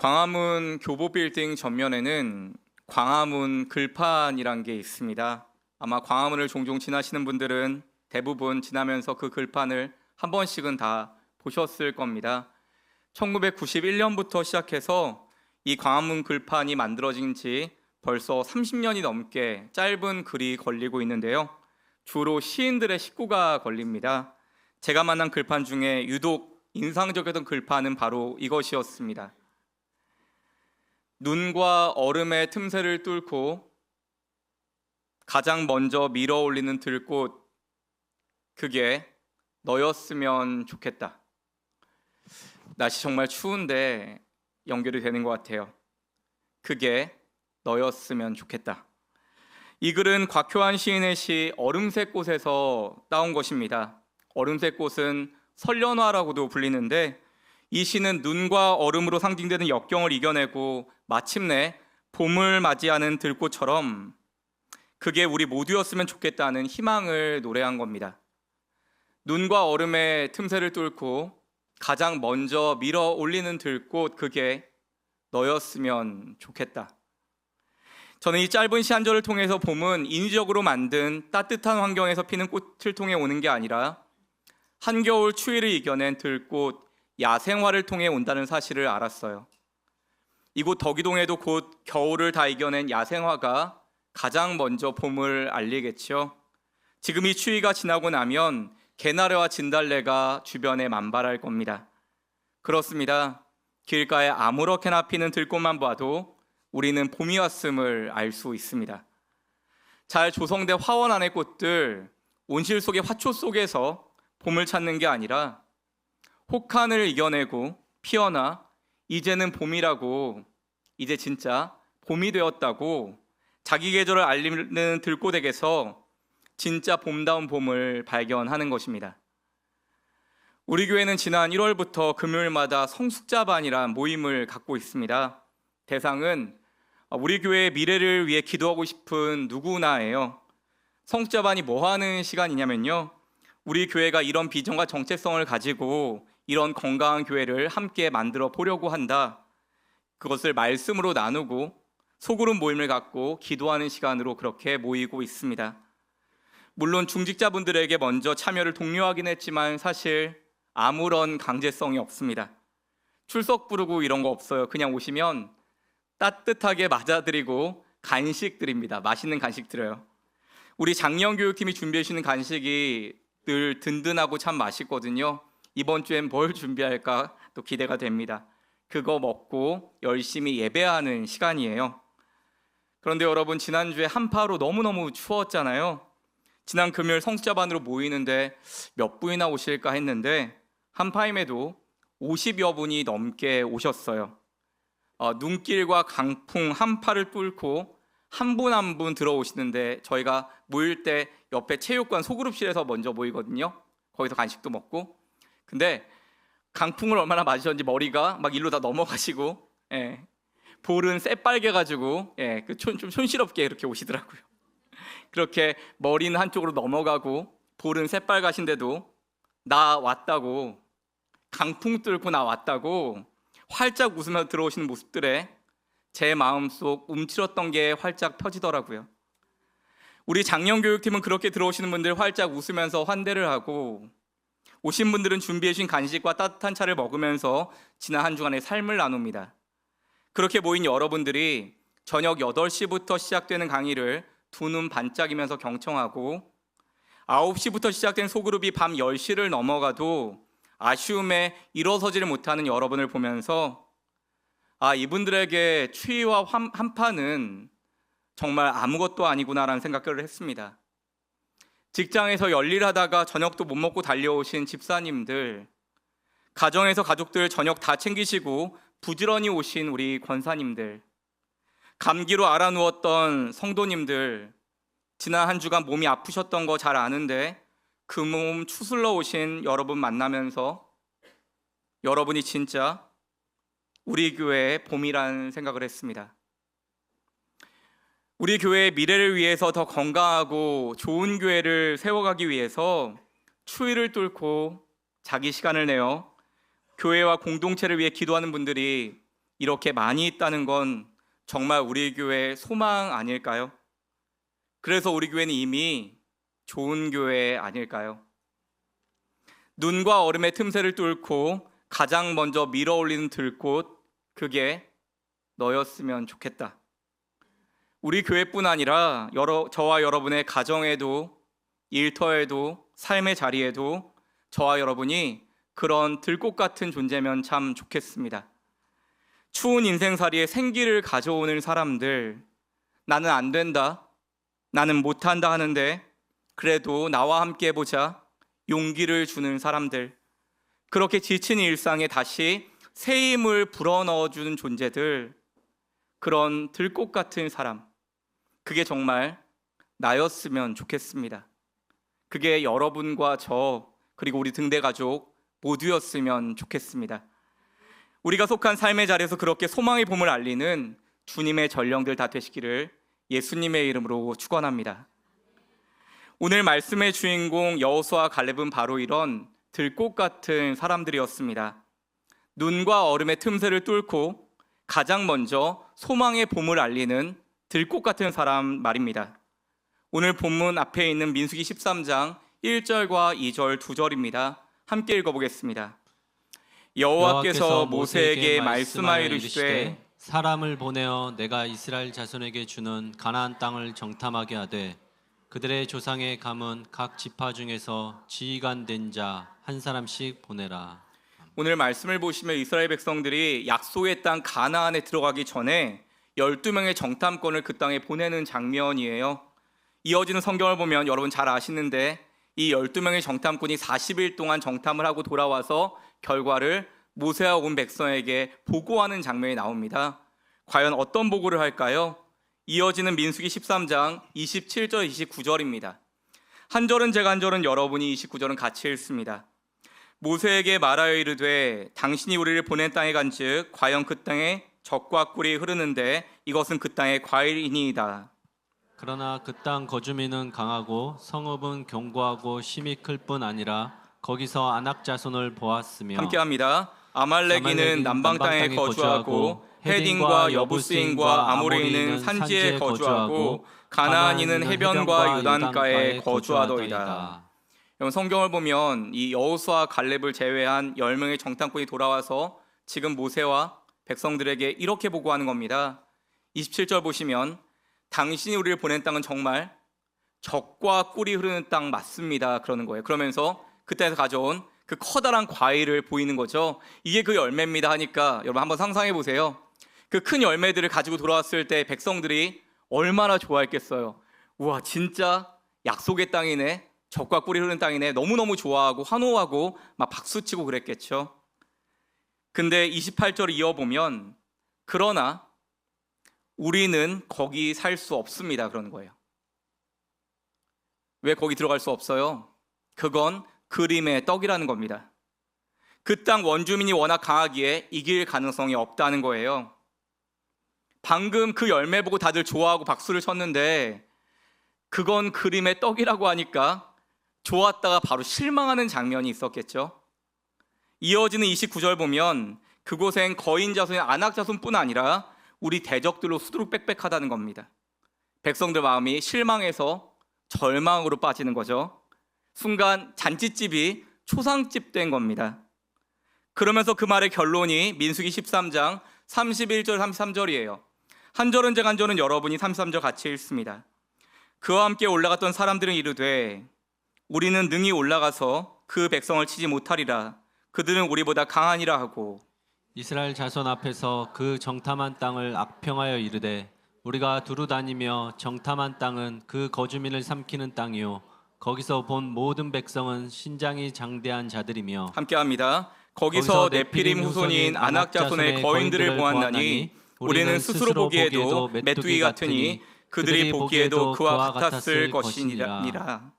광화문 교보빌딩 전면에는 광화문 글판이란 게 있습니다. 아마 광화문을 종종 지나시는 분들은 대부분 지나면서 그 글판을 한 번씩은 다 보셨을 겁니다. 1991년부터 시작해서 이 광화문 글판이 만들어진 지 벌써 30년이 넘게 짧은 글이 걸리고 있는데요. 주로 시인들의 식구가 걸립니다. 제가 만난 글판 중에 유독 인상적이었던 글판은 바로 이것이었습니다. 눈과 얼음의 틈새를 뚫고 가장 먼저 밀어 올리는 들꽃, 그게 너였으면 좋겠다. 날씨 정말 추운데 연결이 되는 것 같아요. 그게 너였으면 좋겠다. 이 글은 곽효한 시인의 시 얼음색 꽃에서 따온 것입니다. 얼음색 꽃은 설련화라고도 불리는데 이 시는 눈과 얼음으로 상징되는 역경을 이겨내고 마침내 봄을 맞이하는 들꽃처럼 그게 우리 모두였으면 좋겠다는 희망을 노래한 겁니다. 눈과 얼음의 틈새를 뚫고 가장 먼저 밀어 올리는 들꽃, 그게 너였으면 좋겠다. 저는 이 짧은 시 한 절을 통해서 봄은 인위적으로 만든 따뜻한 환경에서 피는 꽃을 통해 오는 게 아니라 한겨울 추위를 이겨낸 들꽃, 야생화를 통해 온다는 사실을 알았어요. 이곳 덕이동에도 곧 겨울을 다 이겨낸 야생화가 가장 먼저 봄을 알리겠죠. 지금 이 추위가 지나고 나면 개나리와 진달래가 주변에 만발할 겁니다. 그렇습니다. 길가에 아무렇게나 피는 들꽃만 봐도 우리는 봄이 왔음을 알 수 있습니다. 잘 조성된 화원 안의 꽃들, 온실 속의 화초 속에서 봄을 찾는 게 아니라 혹한을 이겨내고 피어나 이제는 봄이라고, 이제 진짜 봄이 되었다고 자기 계절을 알리는 들꽃에게서 진짜 봄다운 봄을 발견하는 것입니다. 우리 교회는 지난 1월부터 금요일마다 성숙자반이란 모임을 갖고 있습니다. 대상은 우리 교회의 미래를 위해 기도하고 싶은 누구나예요. 성숙자반이 뭐 하는 시간이냐면요, 우리 교회가 이런 비전과 정체성을 가지고 이런 건강한 교회를 함께 만들어 보려고 한다, 그것을 말씀으로 나누고 소그룹 모임을 갖고 기도하는 시간으로 그렇게 모이고 있습니다. 물론 중직자분들에게 먼저 참여를 독려하긴 했지만 사실 아무런 강제성이 없습니다. 출석 부르고 이런 거 없어요. 그냥 오시면 따뜻하게 맞아드리고 간식 드립니다. 맛있는 간식 드려요. 우리 장년교육팀이 준비해 주시는 간식이 늘 든든하고 참 맛있거든요. 이번 주엔 뭘 준비할까 또 기대가 됩니다. 그거 먹고 열심히 예배하는 시간이에요. 그런데 여러분, 지난주에 한파로 너무너무 추웠잖아요. 지난 금요일 성숙자반으로 모이는데 몇 분이나 오실까 했는데 한파임에도 50여 분이 넘게 오셨어요. 눈길과 강풍, 한파를 뚫고 한 분 한 분 들어오시는데 저희가 모일 때 옆에 체육관 소그룹실에서 먼저 모이거든요. 거기서 간식도 먹고. 근데 강풍을 얼마나 맞으셨는지 머리가 막 일로 다 넘어가시고, 볼은 새빨개가지고 좀 촌스럽게 이렇게 오시더라고요. 그렇게 머리는 한쪽으로 넘어가고 볼은 새빨가신데도 나 왔다고, 강풍 뚫고 나 왔다고 활짝 웃으며 들어오시는 모습들에 제 마음속 움츠렸던 게 활짝 펴지더라고요. 우리 장년교육팀은 그렇게 들어오시는 분들 활짝 웃으면서 환대를 하고, 오신 분들은 준비해 주신 간식과 따뜻한 차를 먹으면서 지난 한 주간의 삶을 나눕니다. 그렇게 모인 여러분들이 저녁 8시부터 시작되는 강의를 두 눈 반짝이면서 경청하고 9시부터 시작된 소그룹이 밤 10시를 넘어가도 아쉬움에 일어서지를 못하는 여러분을 보면서 이분들에게 추위와 한파는 정말 아무것도 아니구나라는 생각을 했습니다. 직장에서 열일하다가 저녁도 못 먹고 달려오신 집사님들, 가정에서 가족들 저녁 다 챙기시고 부지런히 오신 우리 권사님들, 감기로 알아누웠던 성도님들, 지난 한 주간 몸이 아프셨던 거 잘 아는데 그 몸 추슬러 오신 여러분 만나면서 여러분이 진짜 우리 교회의 봄이라는 생각을 했습니다. 우리 교회의 미래를 위해서 더 건강하고 좋은 교회를 세워가기 위해서 추위를 뚫고 자기 시간을 내어 교회와 공동체를 위해 기도하는 분들이 이렇게 많이 있다는 건 정말 우리 교회의 소망 아닐까요? 그래서 우리 교회는 이미 좋은 교회 아닐까요? 눈과 얼음의 틈새를 뚫고 가장 먼저 밀어올리는 들꽃, 그게 너였으면 좋겠다. 우리 교회뿐 아니라 저와 여러분의 가정에도, 일터에도, 삶의 자리에도 저와 여러분이 그런 들꽃 같은 존재면 참 좋겠습니다. 추운 인생살이에 생기를 가져오는 사람들, 나는 안 된다, 나는 못한다 하는데 그래도 나와 함께 해보자, 용기를 주는 사람들, 그렇게 지친 일상에 다시 새 힘을 불어넣어주는 존재들, 그런 들꽃 같은 사람, 그게 정말 나였으면 좋겠습니다. 그게 여러분과 저, 그리고 우리 등대 가족 모두였으면 좋겠습니다. 우리가 속한 삶의 자리에서 그렇게 소망의 봄을 알리는 주님의 전령들 다 되시기를 예수님의 이름으로 축원합니다. 오늘 말씀의 주인공 여호수아와 갈렙은 바로 이런 들꽃 같은 사람들이었습니다. 눈과 얼음의 틈새를 뚫고 가장 먼저 소망의 봄을 알리는 들꽃 같은 사람 말입니다. 오늘 본문 앞에 있는 민수기 13장 1절과 2절 2절입니다. 함께 읽어보겠습니다. 여호와께서 모세에게 말씀하여 이르시되 사람을 보내어 내가 이스라엘 자손에게 주는 가나안 땅을 정탐하게 하되 그들의 조상의 감은 각 지파 중에서 지휘관 된 자 한 사람씩 보내라. 오늘 말씀을 보시면 이스라엘 백성들이 약속의 땅 가나안에 들어가기 전에 12명의 정탐꾼을 그 땅에 보내는 장면이에요. 이어지는 성경을 보면 여러분 잘 아시는데 이 12명의 정탐꾼이 40일 동안 정탐을 하고 돌아와서 결과를 모세와 온 백성에게 보고하는 장면이 나옵니다. 과연 어떤 보고를 할까요? 이어지는 민수기 13장 27절 29절입니다. 한 절은 제가 한 절은 여러분이 29절은 같이 읽습니다. 모세에게 말하여 이르되 당신이 우리를 보낸 땅에 간즉 과연 그 땅에 젖과 꿀이 흐르는데 이것은 그 땅의 과일이니이다. 그러나 그 땅 거주민은 강하고 성읍은 견고하고 힘이 클 뿐 아니라 거기서 아낙 자손을 보았으며 함께합니다. 아말렉인은 남방 땅에 거주하고 헤딘과 여부스인과 아모레인은 산지에 거주하고 가나안인은 해변과 요단가에 거주하더이다. 여러분 성경을 보면 이 여호수아 갈렙을 제외한 10명의 정탐꾼이 돌아와서 지금 모세와 백성들에게 이렇게 보고하는 겁니다. 27절 보시면 당신이 우리를 보낸 땅은 정말 젖과 꿀이 흐르는 땅 맞습니다. 그러는 거예요. 그러면서 그 땅에서 가져온 그 커다란 과일을 보이는 거죠. 이게 그 열매입니다 하니까 여러분 한번 상상해 보세요. 그 큰 열매들을 가지고 돌아왔을 때 백성들이 얼마나 좋아했겠어요. 우와 진짜 약속의 땅이네, 젖과 꿀이 흐르는 땅이네, 너무너무 좋아하고 환호하고 막 박수치고 그랬겠죠. 근데 28절을 이어보면 그러나 우리는 거기 살 수 없습니다 그러는 거예요. 왜 거기 들어갈 수 없어요? 그건 그림의 떡이라는 겁니다. 그 땅 원주민이 워낙 강하기에 이길 가능성이 없다는 거예요. 방금 그 열매 보고 다들 좋아하고 박수를 쳤는데 그건 그림의 떡이라고 하니까 좋았다가 바로 실망하는 장면이 있었겠죠. 이어지는 29절 보면 그곳엔 거인 자손인 아낙 자손뿐 아니라 우리 대적들로 수두룩빽빽하다는 겁니다. 백성들 마음이 실망해서 절망으로 빠지는 거죠. 순간 잔치집이 초상집 된 겁니다. 그러면서 그 말의 결론이 민수기 13장 31절 33절이에요. 한 절은 제가 한 절은 여러분이 33절 같이 읽습니다. 그와 함께 올라갔던 사람들은 이르되 우리는 능히 올라가서 그 백성을 치지 못하리라. 그들은 우리보다 강하니라 하고 이스라엘 자손 앞에서 그 정탐한 땅을 악평하여 이르되 우리가 두루 다니며 정탐한 땅은 그 거주민을 삼키는 땅이요 거기서 본 모든 백성은 신장이 장대한 자들이며 함께합니다. 거기서 네피림 후손인 아낙 자손의 거인들을 보았나니 우리는 스스로 보기에도 메뚜기 같으니 그들이 보기에도 그와 같았을 것이니라.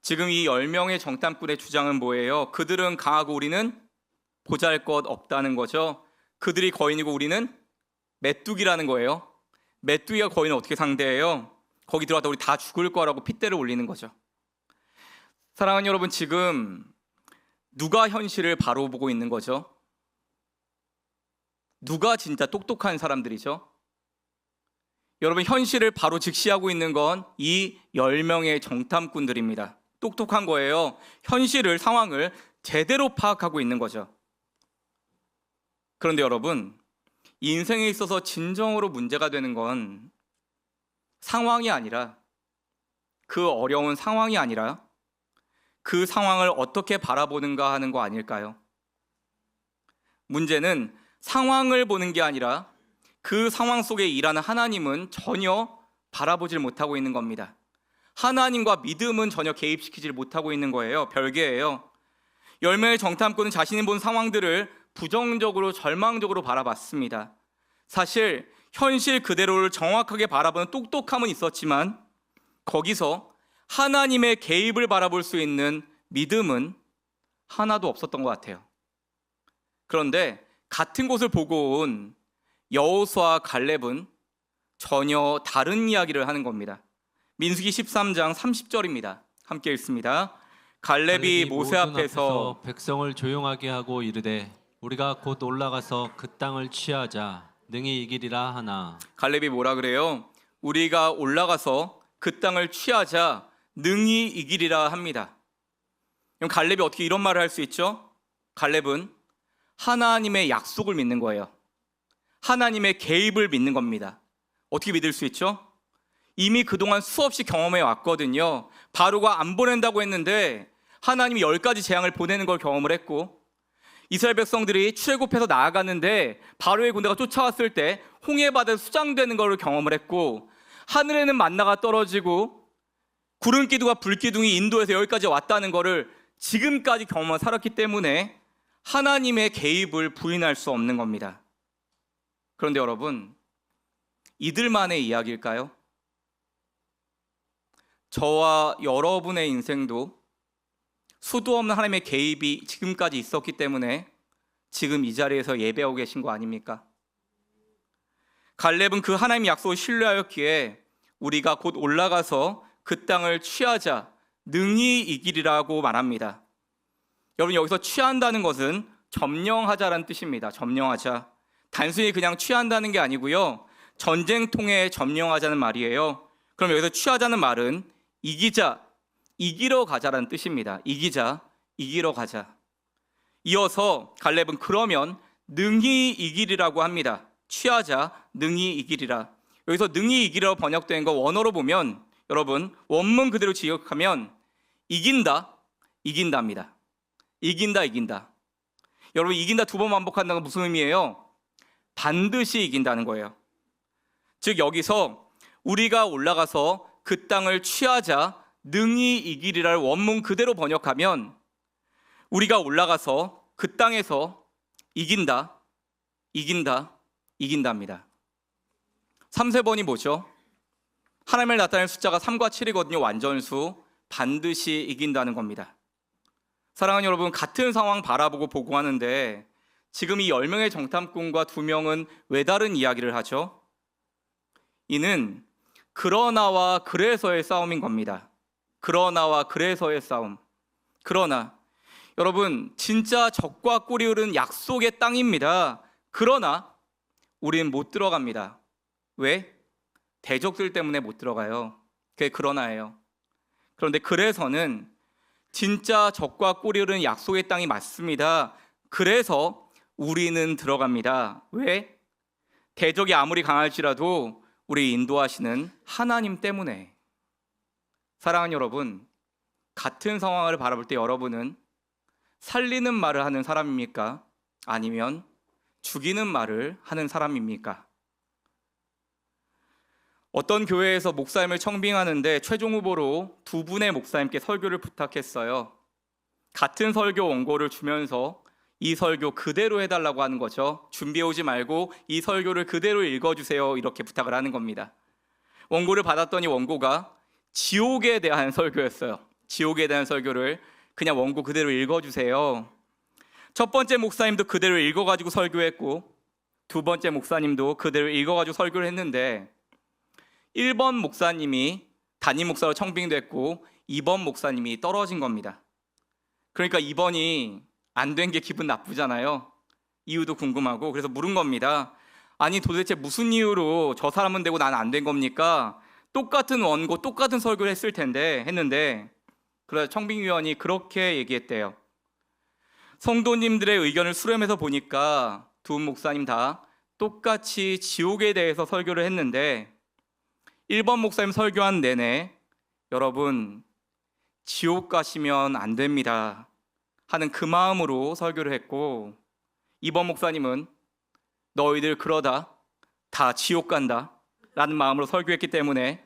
지금 이 10명의 정탐꾼의 주장은 뭐예요? 그들은 강하고 우리는 보잘것없다는 거죠. 그들이 거인이고 우리는 메뚜기라는 거예요. 메뚜기가 거인을 어떻게 상대해요? 거기 들어갔다 우리 다 죽을 거라고 핏대를 올리는 거죠. 사랑하는 여러분, 지금 누가 현실을 바로 보고 있는 거죠? 누가 진짜 똑똑한 사람들이죠? 여러분, 현실을 바로 직시하고 있는 건 이 10명의 정탐꾼들입니다. 똑똑한 거예요. 현실을, 상황을 제대로 파악하고 있는 거죠. 그런데 여러분, 인생에 있어서 진정으로 문제가 되는 건 상황이 아니라, 그 어려운 상황이 아니라 그 상황을 어떻게 바라보는가 하는 거 아닐까요? 문제는 상황을 보는 게 아니라 그 상황 속에 일하는 하나님은 전혀 바라보질 못하고 있는 겁니다. 하나님과 믿음은 전혀 개입시키질 못하고 있는 거예요. 별개예요. 10명의 정탐꾼은 자신이 본 상황들을 부정적으로, 절망적으로 바라봤습니다. 사실 현실 그대로를 정확하게 바라보는 똑똑함은 있었지만 거기서 하나님의 개입을 바라볼 수 있는 믿음은 하나도 없었던 것 같아요. 그런데 같은 곳을 보고 온 여호수아와 갈렙은 전혀 다른 이야기를 하는 겁니다. 민수기 13장 30절입니다. 함께 읽습니다. 갈렙이 모세 앞에서 백성을 조용하게 하고 이르되 우리가 곧 올라가서 그 땅을 취하자 능히 이기리라 하나. 갈렙이 뭐라 그래요? 우리가 올라가서 그 땅을 취하자 능히 이기리라 합니다. 그럼 갈렙이 어떻게 이런 말을 할 수 있죠? 갈렙은 하나님의 약속을 믿는 거예요. 하나님의 개입을 믿는 겁니다. 어떻게 믿을 수 있죠? 이미 그동안 수없이 경험해 왔거든요. 바로가 안 보낸다고 했는데 하나님이 10가지 재앙을 보내는 걸 경험을 했고, 이스라엘 백성들이 출애굽해서 나아갔는데 바로의 군대가 쫓아왔을 때 홍해바다에 수장되는 걸 경험을 했고, 하늘에는 만나가 떨어지고 구름기둥과 불기둥이 인도에서 여기까지 왔다는 것을 지금까지 경험하며 살았기 때문에 하나님의 개입을 부인할 수 없는 겁니다. 그런데 여러분, 이들만의 이야기일까요? 저와 여러분의 인생도 수도 없는 하나님의 개입이 지금까지 있었기 때문에 지금 이 자리에서 예배하고 계신 거 아닙니까? 갈렙은 그 하나님의 약속을 신뢰하였기에 우리가 곧 올라가서 그 땅을 취하자 능히 이기리라고 말합니다. 여러분, 여기서 취한다는 것은 점령하자라는 뜻입니다. 점령하자. 단순히 그냥 취한다는 게 아니고요, 전쟁통에 점령하자는 말이에요. 그럼 여기서 취하자는 말은 이기자, 이기러 가자라는 뜻입니다. 이기자, 이기러 가자. 이어서 갈렙은 그러면 능히 이기리라고 합니다. 취하자, 능히 이기리라. 여기서 능히 이기리라고 번역된 거 원어로 보면, 여러분 원문 그대로 지역하면 이긴다, 이긴다입니다. 이긴다, 이긴다. 여러분, 이긴다 두 번 반복한다는 건 무슨 의미예요? 반드시 이긴다는 거예요. 즉 여기서 우리가 올라가서 그 땅을 취하자 능히 이기리라를 원문 그대로 번역하면 우리가 올라가서 그 땅에서 이긴다, 이긴다, 이긴다입니다. 3, 4번이 뭐죠? 하나님을 나타내는 숫자가 3과 7이거든요. 완전수, 반드시 이긴다는 겁니다. 사랑하는 여러분, 같은 상황 바라보고 보고하는데 지금 이 10명의 정탐꾼과 2명은 왜 다른 이야기를 하죠? 이는 그러나와 그래서의 싸움인 겁니다. 그러나와 그래서의 싸움. 그러나 여러분, 진짜 적과 꿀이 흐르는 약속의 땅입니다. 그러나 우리는 못 들어갑니다. 왜? 대적들 때문에 못 들어가요. 그게 그러나예요. 그런데 그래서는 진짜 적과 꿀이 흐르는 약속의 땅이 맞습니다. 그래서 우리는 들어갑니다. 왜? 대적이 아무리 강할지라도 우리 인도하시는 하나님 때문에. 사랑하는 여러분, 같은 상황을 바라볼 때 여러분은 살리는 말을 하는 사람입니까? 아니면 죽이는 말을 하는 사람입니까? 어떤 교회에서 목사님을 청빙하는데 최종 후보로 2분의 목사님께 설교를 부탁했어요. 같은 설교 원고를 주면서 이 설교 그대로 해달라고 하는 거죠. 준비해오지 말고 이 설교를 그대로 읽어주세요, 이렇게 부탁을 하는 겁니다. 원고를 받았더니 원고가 지옥에 대한 설교였어요. 지옥에 대한 설교를 그냥 원고 그대로 읽어주세요. 첫 번째 목사님도 그대로 읽어가지고 설교했고, 두 번째 목사님도 그대로 읽어가지고 설교를 했는데 1번 목사님이 담임 목사로 청빙됐고 2번 목사님이 떨어진 겁니다. 그러니까 2번이 안 된 게 기분 나쁘잖아요. 이유도 궁금하고 그래서 물은 겁니다. 아니 도대체 무슨 이유로 저 사람은 되고 난 안 된 겁니까? 똑같은 원고 똑같은 설교를 했을 텐데 했는데 그래서 청빙위원이 그렇게 얘기했대요. 성도님들의 의견을 수렴해서 보니까 두 목사님 다 똑같이 지옥에 대해서 설교를 했는데 1번 목사님 설교한 내내 여러분 지옥 가시면 안 됩니다 하는 그 마음으로 설교를 했고 2번 목사님은 너희들 그러다 다 지옥 간다 라는 마음으로 설교했기 때문에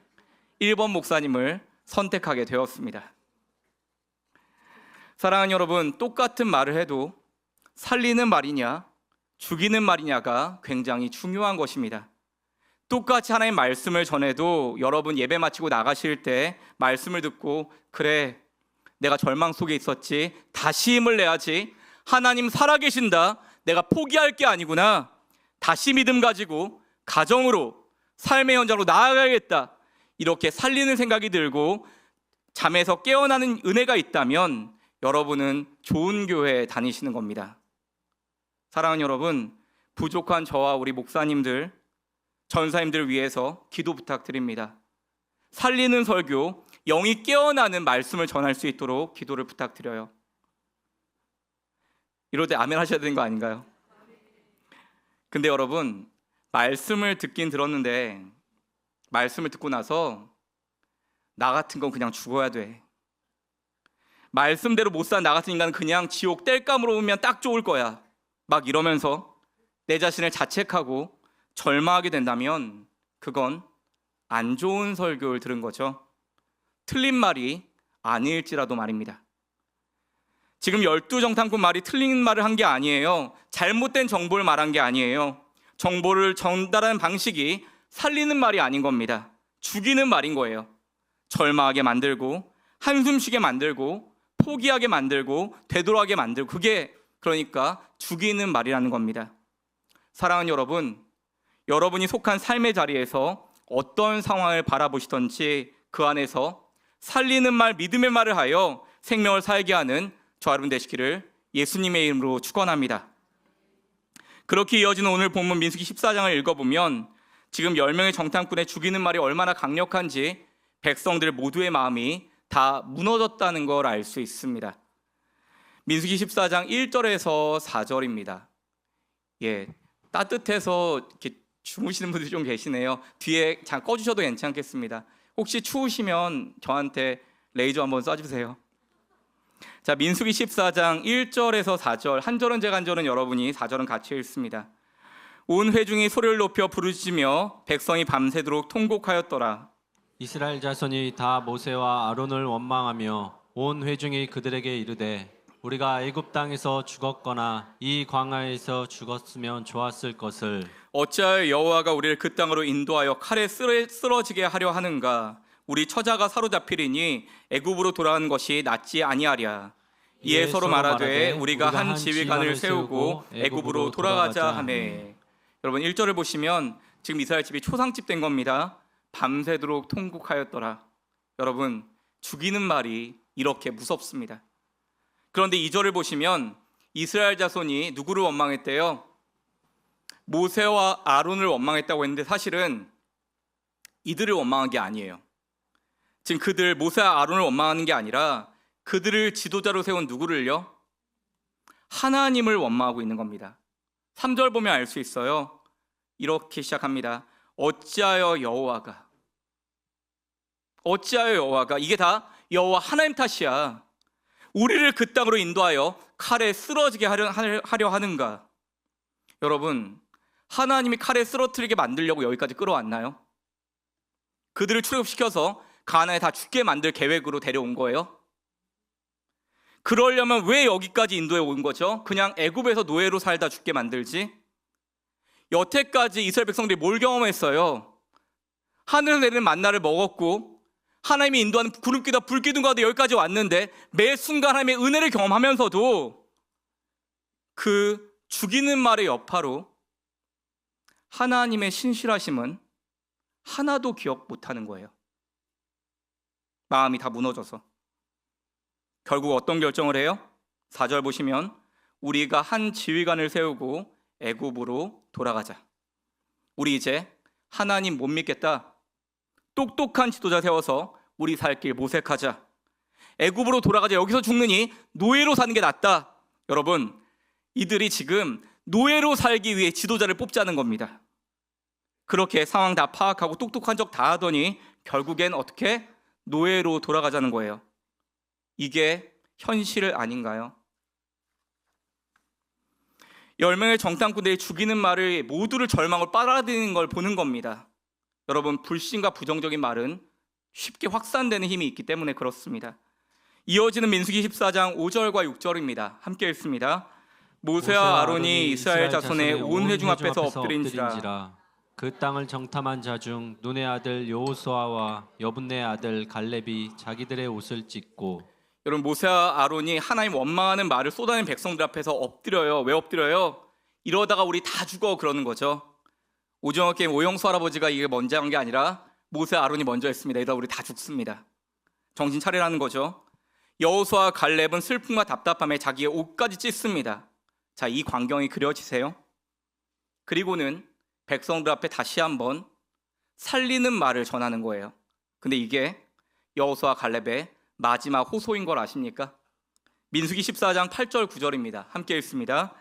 1번 목사님을 선택하게 되었습니다. 사랑하는 여러분, 똑같은 말을 해도 살리는 말이냐 죽이는 말이냐가 굉장히 중요한 것입니다. 똑같이 하나님 말씀을 전해도 여러분 예배 마치고 나가실 때 말씀을 듣고 그래 내가 절망 속에 있었지 다시 힘을 내야지 하나님 살아계신다 내가 포기할 게 아니구나 다시 믿음 가지고 가정으로 삶의 현장으로 나아가야겠다 이렇게 살리는 생각이 들고 잠에서 깨어나는 은혜가 있다면 여러분은 좋은 교회에 다니시는 겁니다. 사랑하는 여러분, 부족한 저와 우리 목사님들, 전사님들 위해서 기도 부탁드립니다. 살리는 설교, 영이 깨어나는 말씀을 전할 수 있도록 기도를 부탁드려요. 이럴 때 아멘 하셔야 되는 거 아닌가요? 근데 여러분, 말씀을 듣긴 들었는데 말씀을 듣고 나서 나 같은 건 그냥 죽어야 돼. 말씀대로 못 산 나 같은 인간은 그냥 지옥 땔감으로 오면 딱 좋을 거야. 막 이러면서 내 자신을 자책하고 절망하게 된다면 그건 안 좋은 설교를 들은 거죠. 틀린 말이 아닐지라도 말입니다. 지금 12정탐꾼 말이 틀린 말을 한 게 아니에요. 잘못된 정보를 말한 게 아니에요. 정보를 전달하는 방식이 살리는 말이 아닌 겁니다. 죽이는 말인 거예요. 절망하게 만들고 한숨 쉬게 만들고 포기하게 만들고 되돌아가게 만들고 그게 그러니까 죽이는 말이라는 겁니다. 사랑하는 여러분, 여러분이 속한 삶의 자리에서 어떤 상황을 바라보시던지 그 안에서 살리는 말, 믿음의 말을 하여 생명을 살게 하는 저 여러분 되시기를 예수님의 이름으로 축원합니다. 그렇게 이어지는 오늘 본문 민수기 14장을 읽어보면 지금 10명의 정탐꾼의 죽이는 말이 얼마나 강력한지 백성들 모두의 마음이 다 무너졌다는 걸 알 수 있습니다. 민수기 14장 1절에서 4절입니다. 따뜻해서 이렇게 주무시는 분들이 좀 계시네요. 뒤에 잠깐 꺼주셔도 괜찮겠습니다. 혹시 추우시면 저한테 레이저 한번 쏴주세요. 자, 민수기 14장 1절에서 4절, 한 절은 제가 한 절은 여러분이 4절은 같이 읽습니다. 온 회중이 소리를 높여 부르짖으며 백성이 밤새도록 통곡하였더라. 이스라엘 자손이 다 모세와 아론을 원망하며 온 회중이 그들에게 이르되 우리가 애굽 땅에서 죽었거나 이 광야에서 죽었으면 좋았을 것을 어찌하여 여호와가 우리를 그 땅으로 인도하여 칼에 쓰러지게 하려 하는가? 우리 처자가 사로잡히리니 애굽으로 돌아가는 것이 낫지 아니하랴. 이에 서로 말하되 우리가 한 지휘관을 세우고 애굽으로 돌아가자 하매. 여러분 1절을 보시면 지금 이스라엘 집이 초상집 된 겁니다. 밤새도록 통곡하였더라. 여러분 죽이는 말이 이렇게 무섭습니다. 그런데 2절을 보시면 이스라엘 자손이 누구를 원망했대요? 모세와 아론을 원망했다고 했는데 사실은 이들을 원망한 게 아니에요. 지금 그들 모세와 아론을 원망하는 게 아니라 그들을 지도자로 세운 누구를요? 하나님을 원망하고 있는 겁니다. 3절 보면 알 수 있어요. 이렇게 시작합니다. 어찌하여 여호와가 이게 다 여호와 하나님 탓이야. 우리를 그 땅으로 인도하여 칼에 쓰러지게 하려 하는가? 여러분 하나님이 칼에 쓰러뜨리게 만들려고 여기까지 끌어왔나요? 그들을 출애굽시켜서 가나안에 다 죽게 만들 계획으로 데려온 거예요? 그러려면 왜 여기까지 인도해 온 거죠? 그냥 애굽에서 노예로 살다 죽게 만들지? 여태까지 이스라엘 백성들이 뭘 경험했어요? 하늘에서 내리는 만나를 먹었고 하나님이 인도하는 구름기다 불기둥 가운데 여기까지 왔는데 매 순간 하나님의 은혜를 경험하면서도 그 죽이는 말의 여파로 하나님의 신실하심은 하나도 기억 못하는 거예요. 마음이 다 무너져서 결국 어떤 결정을 해요? 4절 보시면 우리가 한 지휘관을 세우고 애굽으로 돌아가자. 우리 이제 하나님 못 믿겠다. 똑똑한 지도자 세워서 우리 살 길 모색하자. 애굽으로 돌아가자. 여기서 죽느니 노예로 사는 게 낫다. 여러분, 이들이 지금 노예로 살기 위해 지도자를 뽑자는 겁니다. 그렇게 상황 다 파악하고 똑똑한 척 다 하더니 결국엔 어떻게? 노예로 돌아가자는 거예요. 이게 현실 아닌가요? 10명의 정탐꾼들이 죽이는 말을 모두를 절망으로 빨아들이는 걸 보는 겁니다. 여러분, 불신과 부정적인 말은 쉽게 확산되는 힘이 있기 때문에 그렇습니다. 이어지는 민수기 14장 5절과 6절입니다. 함께 읽습니다. 모세와 아론이 이스라엘 자손의 온 회중 앞에서 엎드린지라. 그 땅을 정탐한 자 중 눈의 아들 여호수아와 여분네 아들 갈렙이 자기들의 옷을 찢고. 여러분, 모세와 아론이 하나님 원망하는 말을 쏟아낸 백성들 앞에서 엎드려요. 왜 엎드려요? 이러다가 우리 다 죽어 그러는 거죠. 오징어 게임 오영수 할아버지가 이게 먼저 한 게 아니라 모세와 아론이 먼저 했습니다. 이러다 우리 다 죽습니다. 정신 차리라는 거죠. 여호수아와 갈렙은 슬픔과 답답함에 자기의 옷까지 찢습니다. 자, 이 광경이 그려지세요? 그리고는 백성들 앞에 다시 한번 살리는 말을 전하는 거예요. 근데 이게 여호수아와 갈렙의 마지막 호소인 걸 아십니까? 민수기 14장 8절 9절입니다. 함께 읽습니다.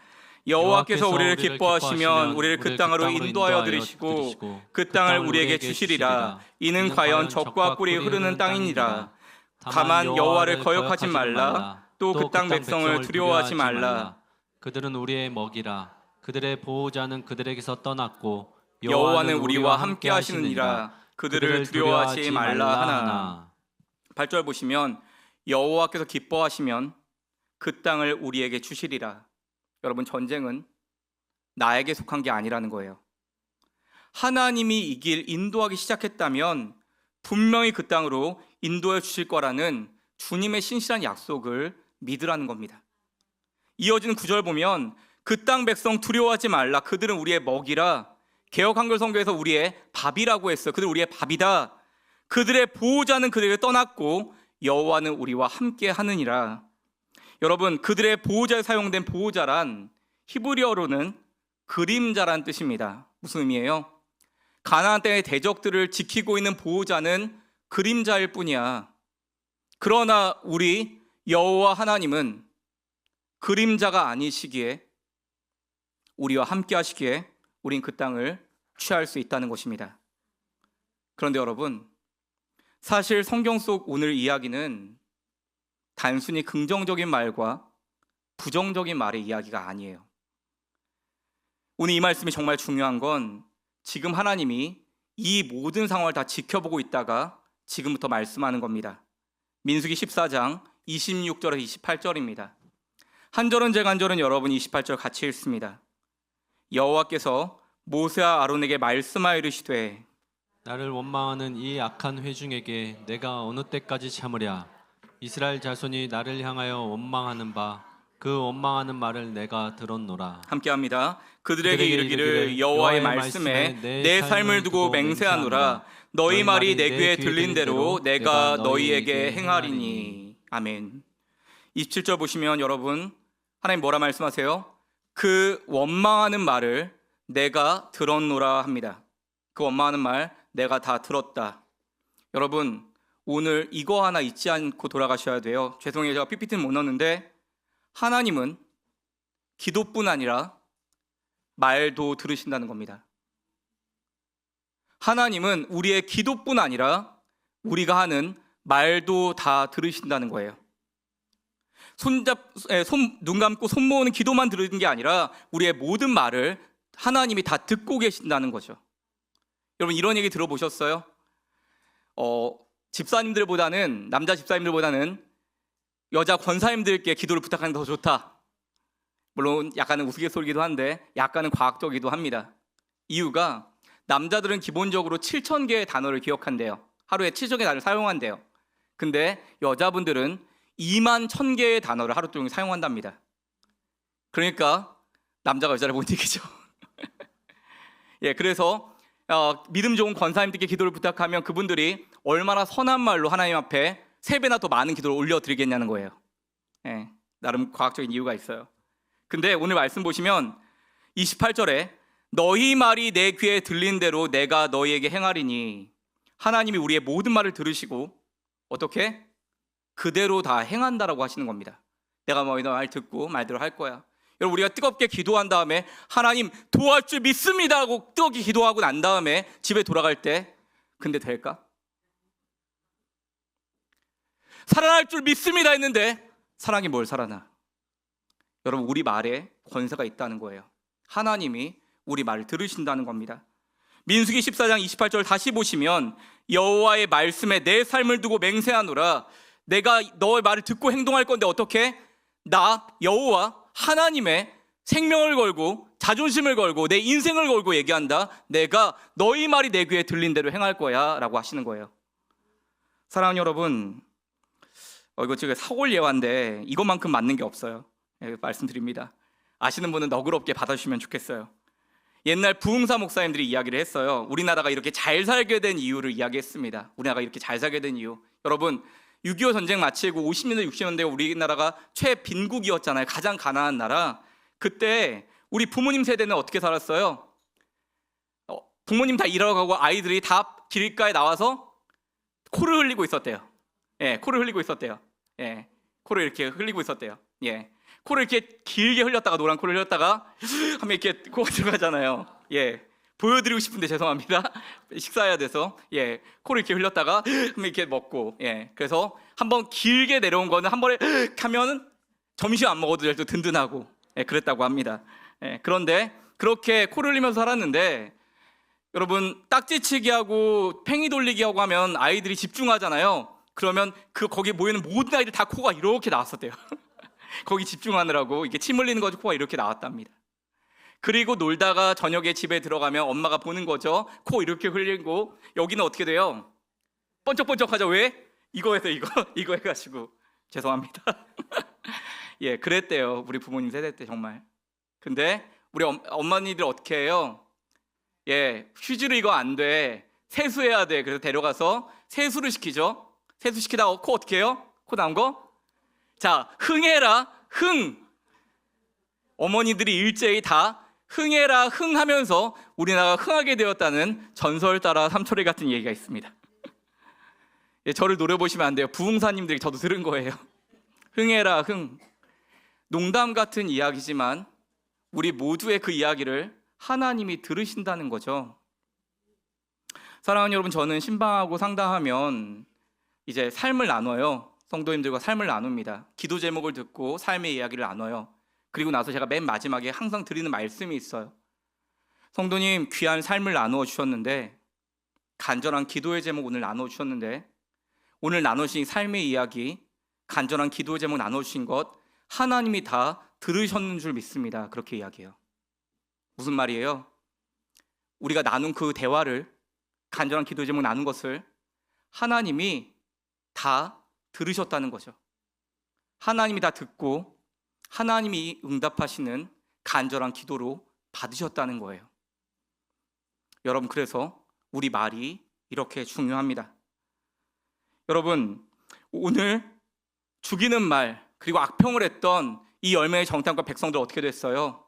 여호와께서 우리를 기뻐하시면 우리를 그 땅으로 인도하여 들이시고 그 땅을 우리에게 주시리라. 이는 과연 젖과 꿀이 흐르는 땅이니라. 다만 여호와를 거역하지 말라. 또 그 땅 백성을 두려워하지 말라. 그들은 우리의 먹이라. 그들의 보호자는 그들에게서 떠났고 여호와는 우리와 함께 하시느니라. 그들을 두려워하지 말라 하나. 8절 보시면 여호와께서 기뻐하시면 그 땅을 우리에게 주시리라. 여러분, 전쟁은 나에게 속한 게 아니라는 거예요. 하나님이 이 길 인도하기 시작했다면 분명히 그 땅으로 인도해 주실 거라는 주님의 신실한 약속을 믿으라는 겁니다. 이어지는 9절 보면 그 땅 백성 두려워하지 말라. 그들은 우리의 먹이라. 개역 한글 성경에서 우리의 밥이라고 했어요. 그들 우리의 밥이다. 그들의 보호자는 그들에게 떠났고 여호와는 우리와 함께 하느니라. 여러분, 그들의 보호자에 사용된 보호자란 히브리어로는 그림자란 뜻입니다. 무슨 의미예요? 가나안 땅의 대적들을 지키고 있는 보호자는 그림자일 뿐이야. 그러나 우리 여호와 하나님은 그림자가 아니시기에 우리와 함께 하시기에 우린 그 땅을 취할 수 있다는 것입니다. 그런데 여러분, 사실 성경 속 오늘 이야기는 단순히 긍정적인 말과 부정적인 말의 이야기가 아니에요. 오늘 이 말씀이 정말 중요한 건 지금 하나님이 이 모든 상황을 다 지켜보고 있다가 지금부터 말씀하는 겁니다. 민수기 14장 26절에서 28절입니다. 한 절은 제가 한 절은 여러분 28절 같이 읽습니다. 여호와께서 모세와 아론에게 말씀하여 이르시되 나를 원망하는 이 악한 회중에게 내가 어느 때까지 참으랴. 이스라엘 자손이 나를 향하여 원망하는 바 그 원망하는 말을 내가 들었노라. 함께합니다. 그들에게 이르기를 여호와의 말씀에 내 삶을 두고 맹세하노라. 너희 말이 내 귀에 들린 대로 내가 너희에게 행하리니. 아멘. 27절 보시면 여러분, 하나님 뭐라 말씀하세요? 그 원망하는 말을 내가 들었노라 합니다. 그 원망하는 말 내가 다 들었다. 여러분, 오늘 이거 하나 잊지 않고 돌아가셔야 돼요. 죄송해요, 제가 PPT는 못 넣었는데 하나님은 기도뿐 아니라 말도 들으신다는 겁니다. 하나님은 우리의 기도뿐 아니라 우리가 하는 말도 다 들으신다는 거예요. 눈 감고 손 모으는 기도만 들으는 게 아니라 우리의 모든 말을 하나님이 다 듣고 계신다는 거죠. 여러분, 이런 얘기 들어보셨어요? 집사님들보다는, 남자 집사님들보다는 여자 권사님들께 기도를 부탁하는 게 더 좋다. 물론 약간은 우스갯소리기도 한데 약간은 과학적이기도 합니다. 이유가 남자들은 기본적으로 7,000개의 단어를 기억한대요. 하루에 7,000개의 단어를 사용한대요. 근데 여자분들은 21,000개의 단어를 하루 종일 사용한답니다. 그러니까 남자가 여자를 못 이기죠. 예, 그래서 믿음 좋은 권사님들께 기도를 부탁하면 그분들이 얼마나 선한 말로 하나님 앞에 3배나 더 많은 기도를 올려드리겠냐는 거예요. 예, 나름 과학적인 이유가 있어요. 근데 오늘 말씀 보시면 28절에 너희 말이 내 귀에 들린 대로 내가 너희에게 행하리니, 하나님이 우리의 모든 말을 들으시고 어떻게? 그대로 다 행한다라고 하시는 겁니다. 내가 너희 말 듣고 말대로 할 거야. 여러분, 우리가 뜨겁게 기도한 다음에 하나님 도와줄 줄 믿습니다 하고 뜨겁게 기도하고 난 다음에 집에 돌아갈 때 근데 될까? 살아날 줄 믿습니다 했는데 사랑이 뭘 살아나? 여러분, 우리 말에 권세가 있다는 거예요. 하나님이 우리 말을 들으신다는 겁니다. 민수기 14장 28절 다시 보시면 여호와의 말씀에 내 삶을 두고 맹세하노라. 내가 너의 말을 듣고 행동할 건데 어떻게? 나 여호와 하나님의 생명을 걸고 자존심을 걸고 내 인생을 걸고 얘기한다. 내가 너희 말이 내 귀에 들린 대로 행할 거야 라고 하시는 거예요. 사랑하는 여러분, 이거 지금 사골 예화인데 이것만큼 맞는 게 없어요. 말씀드립니다. 아시는 분은 너그럽게 받아주시면 좋겠어요. 옛날 부흥사 목사님들이 이야기를 했어요. 우리나라가 이렇게 잘 살게 된 이유를 이야기했습니다. 우리나라가 이렇게 잘 살게 된 이유. 여러분, 6.25 전쟁 마치고 50년대 60년대 우리나라가 최빈국이었잖아요. 가장 가난한 나라. 그때 우리 부모님 세대는 어떻게 살았어요? 부모님 다 일하러 가고 아이들이 다 길가에 나와서 코를 흘리고 있었대요. 코를 흘리고 있었대요. 코를 이렇게 흘리고 있었대요. 코를 이렇게 길게 흘렸다가 노란 코를 흘렸다가 하면 이렇게 코가 들어가잖아요. 보여드리고 싶은데 죄송합니다. 식사해야 돼서 코를 이렇게 흘렸다가 하면 이렇게 먹고 그래서 한번 길게 내려온 거는 한 번에 하면은 점심 안 먹어도 될 때 든든하고 그랬다고 합니다. 그런데 그렇게 코를 흘리면서 살았는데 여러분, 딱지치기 하고 팽이 돌리기 하고 하면 아이들이 집중하잖아요. 그러면 거기 모이는 모든 아이들 다 코가 이렇게 나왔었대요. 거기 집중하느라고 이게 침 흘리는 거지 코가 이렇게 나왔답니다. 그리고 놀다가 저녁에 집에 들어가면 엄마가 보는 거죠. 코 이렇게 흘리고 여기는 어떻게 돼요? 번쩍번쩍하죠. 왜? 이거 해가지고 죄송합니다. 그랬대요. 우리 부모님 세대 때 정말. 근데 우리 어머니들 어떻게 해요? 휴지로 이거 안 돼. 세수해야 돼. 그래서 데려가서 세수를 시키죠. 세수시키다가 코 어떻게 해요? 코 나온 거? 자, 흥해라, 흥. 어머니들이 일제히 다 흥해라, 흥 하면서 우리나라가 흥하게 되었다는 전설 따라 삼초리 같은 얘기가 있습니다. 저를 노려보시면 안 돼요. 부흥사님들이 저도 들은 거예요. 흥해라, 흥. 농담 같은 이야기지만 우리 모두의 그 이야기를 하나님이 들으신다는 거죠. 사랑하는 여러분, 저는 신방하고 상담하면 이제 삶을 나눠요. 성도님들과 삶을 나눕니다. 기도 제목을 듣고 삶의 이야기를 나눠요. 그리고 나서 제가 맨 마지막에 항상 드리는 말씀이 있어요. 성도님, 귀한 삶을 나누어 주셨는데, 간절한 기도의 제목 오늘 나누어 주셨는데, 오늘 나누신 삶의 이야기, 간절한 기도의 제목 나누어 주신 것 하나님이 다 들으셨는 줄 믿습니다. 그렇게 이야기해요. 무슨 말이에요? 우리가 나눈 그 대화를, 간절한 기도의 제목 나눈 것을 하나님이 다 들으셨다는 거죠. 하나님이 다 듣고 하나님이 응답하시는 간절한 기도로 받으셨다는 거예요. 여러분, 그래서 우리 말이 이렇게 중요합니다. 여러분, 오늘 죽이는 말 그리고 악평을 했던 이 열매의 정탐과 백성들 어떻게 됐어요?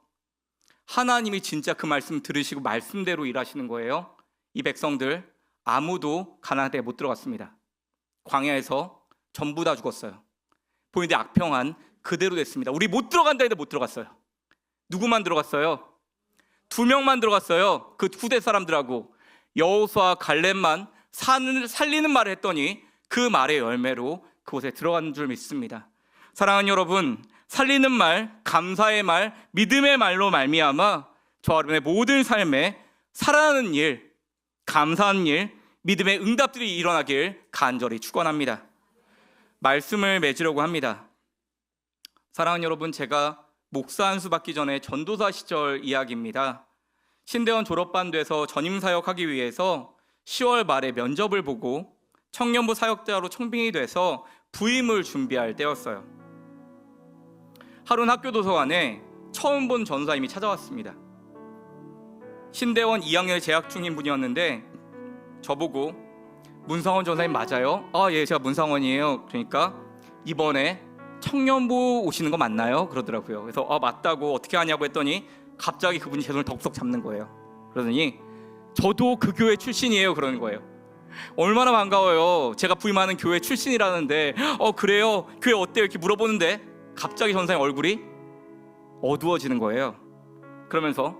하나님이 진짜 그 말씀 들으시고 말씀대로 일하시는 거예요. 이 백성들 아무도 가나안 땅에 못 들어갔습니다. 광야에서 전부 다 죽었어요. 본인들 악평한 그대로 됐습니다. 우리 못 들어간다 해도 못 들어갔어요. 누구만 들어갔어요? 2명만 들어갔어요. 그 후대 사람들하고 여호수아 갈렙만 살리는 말을 했더니 그 말의 열매로 그곳에 들어간 줄 믿습니다. 사랑하는 여러분, 살리는 말, 감사의 말, 믿음의 말로 말미암아 저와 여러분의 모든 삶에 살아나는 일, 감사한 일, 믿음의 응답들이 일어나길 간절히 축원합니다. 말씀을 맺으려고 합니다. 사랑하는 여러분, 제가 목사 한 수 받기 전에 전도사 시절 이야기입니다. 신대원 졸업반 돼서 전임 사역하기 위해서 10월 말에 면접을 보고 청년부 사역자로 청빙이 돼서 부임을 준비할 때였어요. 하루는 학교 도서관에 처음 본 전도사님이 찾아왔습니다. 신대원 2학년에 재학 중인 분이었는데 저보고 문상원 전사님 맞아요? 예, 제가 문상원이에요. 그러니까 이번에 청년부 오시는 거 맞나요? 그러더라고요. 그래서 맞다고 어떻게 하냐고 했더니 갑자기 그분이 제 손을 덥석 잡는 거예요. 그러더니 저도 그 교회 출신이에요 그러는 거예요. 얼마나 반가워요. 제가 부임하는 교회 출신이라는데 그래요? 교회 어때요? 이렇게 물어보는데 갑자기 전사님 얼굴이 어두워지는 거예요. 그러면서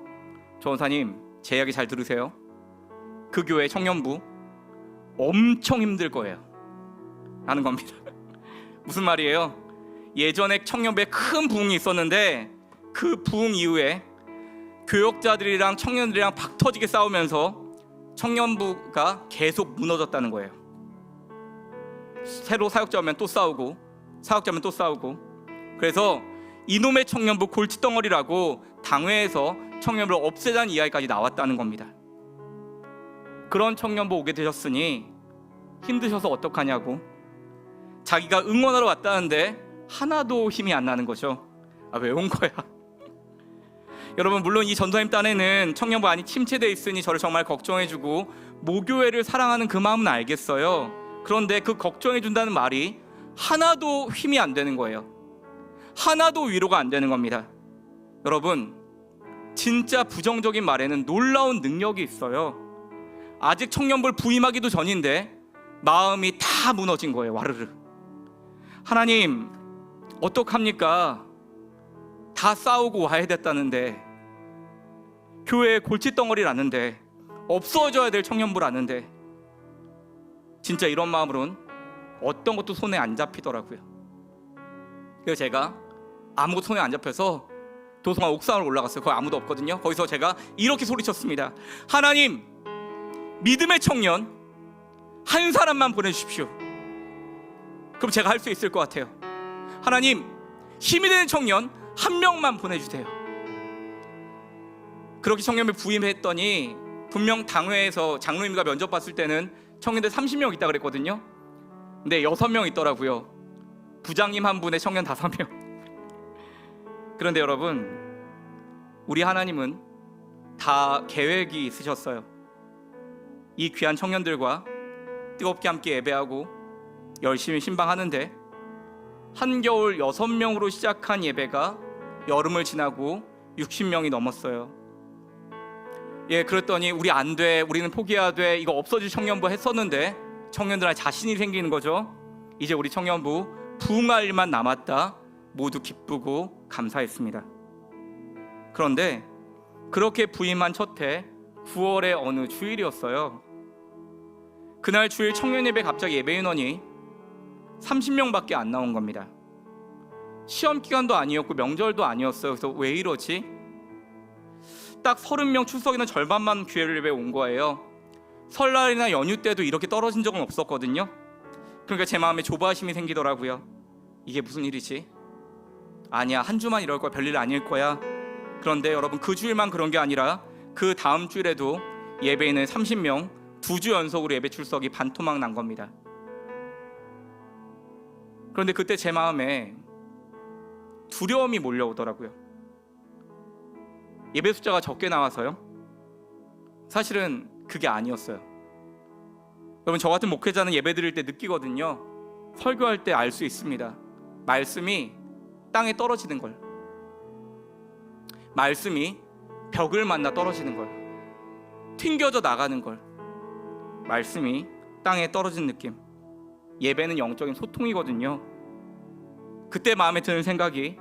전사님 제 이야기 잘 들으세요. 그 교회 청년부 엄청 힘들 거예요 라는 겁니다. 무슨 말이에요? 예전에 청년부에 큰 부흥이 있었는데 그 부흥 이후에 교역자들이랑 청년들이랑 박터지게 싸우면서 청년부가 계속 무너졌다는 거예요. 새로 사역자 오면 또 싸우고 사역자 오면 또 싸우고. 그래서 이놈의 청년부 골칫덩어리라고 당회에서 청년부를 없애자는 이야기까지 나왔다는 겁니다. 그런 청년부 오게 되셨으니 힘드셔서 어떡하냐고. 자기가 응원하러 왔다는데 하나도 힘이 안 나는 거죠. 왜 온 거야? 여러분, 물론 이 전도사님 딴에는 청년부 안이 침체되어 있으니 저를 정말 걱정해주고 모교회를 사랑하는 그 마음은 알겠어요. 그런데 그 걱정해준다는 말이 하나도 힘이 안 되는 거예요. 하나도 위로가 안 되는 겁니다. 여러분, 진짜 부정적인 말에는 놀라운 능력이 있어요. 아직 청년부를 부임하기도 전인데 마음이 다 무너진 거예요. 와르르. 하나님 어떡합니까? 다 싸우고 와야 됐다는데, 교회에 골칫덩어리라는데, 없어져야 될 청년부라는데, 진짜 이런 마음으로는 어떤 것도 손에 안 잡히더라고요. 그래서 제가 아무것도 손에 안 잡혀서 도성관 옥상으로 올라갔어요. 거기 아무도 없거든요. 거기서 제가 이렇게 소리쳤습니다. 하나님, 믿음의 청년 한 사람만 보내주십시오. 그럼 제가 할 수 있을 것 같아요. 하나님, 힘이 되는 청년 한 명만 보내주세요. 그렇게 청년부 부임했더니 분명 당회에서 장로님과 면접 봤을 때는 청년들 30명 있다 그랬거든요. 근데 6명 있더라고요. 부장님 한 분에 청년 5명. 그런데 여러분, 우리 하나님은 다 계획이 있으셨어요. 이 귀한 청년들과 뜨겁게 함께 예배하고 열심히 신방하는데, 한겨울 6명으로 시작한 예배가 여름을 지나고 60명이 넘었어요. 그랬더니 우리 안 돼, 우리는 포기해야 돼, 이거 없어질 청년부 했었는데 청년들한테 자신이 생기는 거죠. 이제 우리 청년부 부흥할 일만 남았다. 모두 기쁘고 감사했습니다. 그런데 그렇게 부임한 첫해 9월의 어느 주일이었어요. 그날 주일 청년 예배 갑자기 예배 인원이 30명밖에 안 나온 겁니다. 시험 기간도 아니었고 명절도 아니었어요. 그래서 왜 이러지? 딱 30명 출석이는 절반만 교회를 예배에 온 거예요. 설날이나 연휴 때도 이렇게 떨어진 적은 없었거든요. 그러니까 제 마음에 조바심이 생기더라고요. 이게 무슨 일이지? 아니야, 한 주만 이럴 거야, 별일 아닐 거야. 그런데 여러분, 그 주일만 그런 게 아니라 그 다음 주일에도 예배인은 30명, 2주 연속으로 예배 출석이 반토막 난 겁니다. 그런데 그때 제 마음에 두려움이 몰려오더라고요. 예배 숫자가 적게 나와서요? 사실은 그게 아니었어요. 여러분, 저 같은 목회자는 예배 드릴 때 느끼거든요. 설교할 때 알 수 있습니다. 말씀이 땅에 떨어지는 걸, 말씀이 벽을 만나 떨어지는 걸, 튕겨져 나가는 걸, 말씀이 땅에 떨어진 느낌. 예배는 영적인 소통이거든요. 그때 마음에 드는 생각이,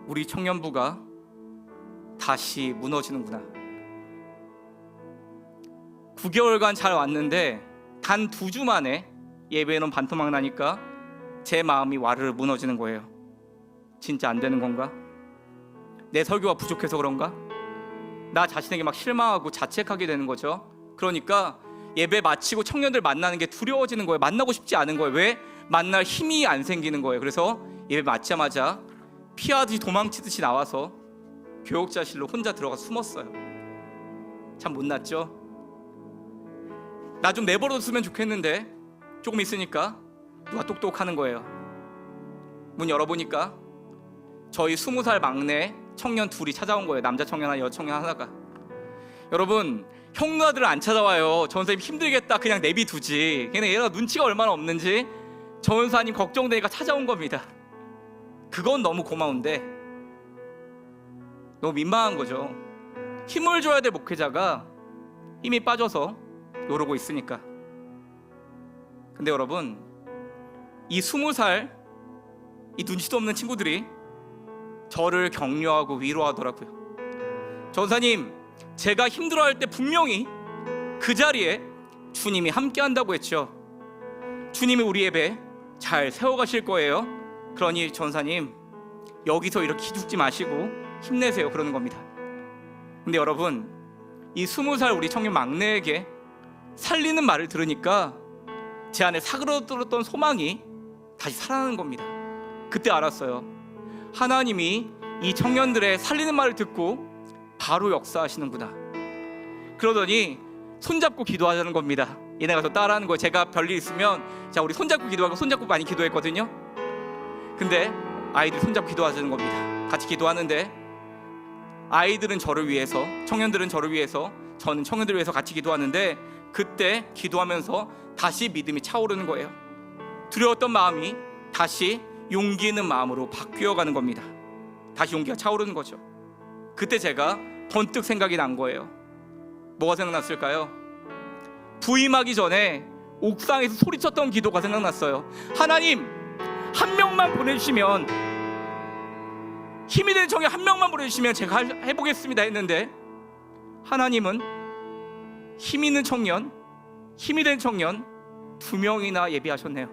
우리 청년부가 다시 무너지는구나. 9개월간 잘 왔는데 단 2주 만에 예배는 반토막 나니까 제 마음이 와르르 무너지는 거예요. 진짜 안 되는 건가? 내 설교가 부족해서 그런가? 나 자신에게 막 실망하고 자책하게 되는 거죠. 그러니까 예배 마치고 청년들 만나는 게 두려워지는 거예요. 만나고 싶지 않은 거예요. 왜? 만날 힘이 안 생기는 거예요. 그래서 예배 마치자마자 피하듯이 도망치듯이 나와서 교역자실로 혼자 들어가 숨었어요. 참 못났죠? 나 좀 내버려뒀으면 좋겠는데 조금 있으니까 누가 똑똑하는 거예요. 문 열어보니까 저희 20살 막내 청년 둘이 찾아온 거예요. 남자 청년 하나, 여자 청년 하나가. 여러분, 형 누나들은 안 찾아와요. 전사님 힘들겠다 그냥 내비두지. 걔네 얘가 눈치가 얼마나 없는지 전사님 걱정되니까 찾아온 겁니다. 그건 너무 고마운데 너무 민망한 거죠. 힘을 줘야 될 목회자가 힘이 빠져서 이러고 있으니까. 근데 여러분, 이 20살 이 눈치도 없는 친구들이 저를 격려하고 위로하더라고요. 전사님, 제가 힘들어할 때 분명히 그 자리에 주님이 함께 한다고 했죠. 주님이 우리 예배 잘 세워가실 거예요. 그러니 전사님, 여기서 이렇게 기죽지 마시고 힘내세요, 그러는 겁니다. 근데 여러분, 이 20살 우리 청년 막내에게 살리는 말을 들으니까 제 안에 사그러들었던 소망이 다시 살아나는 겁니다. 그때 알았어요. 하나님이 이 청년들의 살리는 말을 듣고 바로 역사하시는구나. 그러더니 손잡고 기도하자는 겁니다. 얘네가 저 따라하는 거예요. 제가 별일 있으면 자, 우리 손잡고 기도하고, 손잡고 많이 기도했거든요. 근데 아이들이 손잡고 기도하자는 겁니다. 같이 기도하는데 아이들은 저를 위해서, 청년들은 저를 위해서, 저는 청년들을 위해서 같이 기도하는데, 그때 기도하면서 다시 믿음이 차오르는 거예요. 두려웠던 마음이 다시 용기 있는 마음으로 바뀌어가는 겁니다. 다시 용기가 차오르는 거죠. 그때 제가 번뜩 생각이 난 거예요. 뭐가 생각났을까요? 부임하기 전에 옥상에서 소리쳤던 기도가 생각났어요. 하나님, 한 명만 보내주시면, 힘이 된 청년 한 명만 보내주시면 제가 해보겠습니다 했는데, 하나님은 힘 있는 청년, 힘이 된 청년 2명이나 예비하셨네요.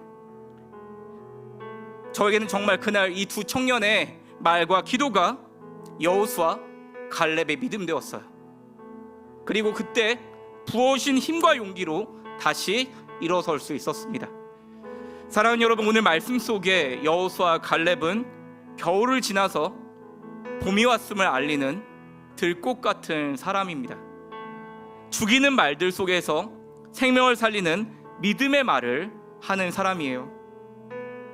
저에게는 정말 그날 이 두 청년의 말과 기도가 여호수아, 갈렙의 믿음 되었어요. 그리고 그때 부어오신 힘과 용기로 다시 일어설 수 있었습니다. 사랑하는 여러분, 오늘 말씀 속에 여호수아, 갈렙은 겨울을 지나서 봄이 왔음을 알리는 들꽃 같은 사람입니다. 죽이는 말들 속에서 생명을 살리는 믿음의 말을 하는 사람이에요.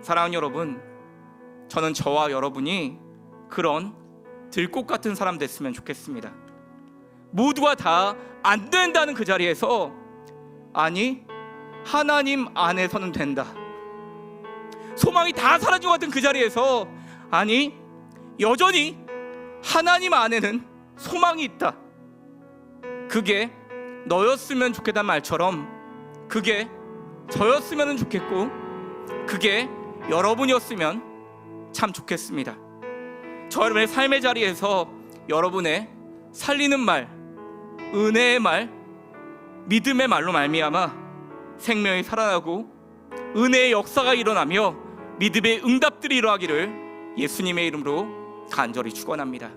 사랑하는 여러분, 저는 저와 여러분이 그런 들꽃 같은 사람 됐으면 좋겠습니다. 모두가 다 안 된다는 그 자리에서, 아니, 하나님 안에서는 된다. 소망이 다 사라진 것 같은 그 자리에서, 아니, 여전히 하나님 안에는 소망이 있다. 그게 너였으면 좋겠다는 말처럼 그게 저였으면 좋겠고, 그게 여러분이었으면 참 좋겠습니다. 저 여러분의 삶의 자리에서 여러분의 살리는 말, 은혜의 말, 믿음의 말로 말미암아 생명이 살아나고 은혜의 역사가 일어나며 믿음의 응답들이 일어나기를 예수님의 이름으로 간절히 축원합니다.